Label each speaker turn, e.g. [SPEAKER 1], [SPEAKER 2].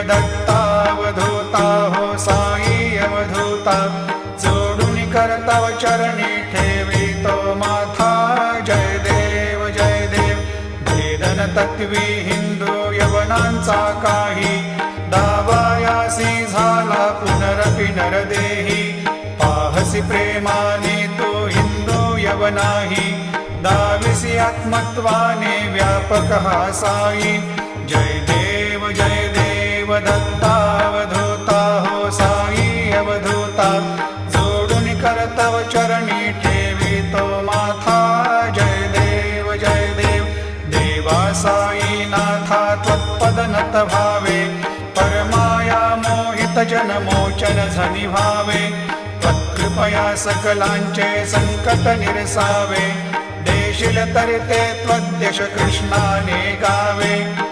[SPEAKER 1] दत्तावधूता हो साई अवधूता, जोडून करतव चरणी ठेवितो माथा. जय देव जय देव. भेदन तत्वी हिंदू यवनांचा काही, दावायासी झाला पुनरपि नरदेही. पाहसी प्रेमाने तो हिंदू यवनाही, दाविसी आत्मत्वाने व्यापक हा साई. जय देव जय देव. दत्तावधूता हो साई अवधूता, जोडून करतव चरणी ठेवितो माथा. जय देव जय देव. देवा साई नाथा त्वत्पद नत भावे, परमाया मोहित जन मोचन झनी भावे. त्वत्कृपया सकलांचे संकट निरसावे, देशील तरिते त्वद्यश कृष्णाने गावे.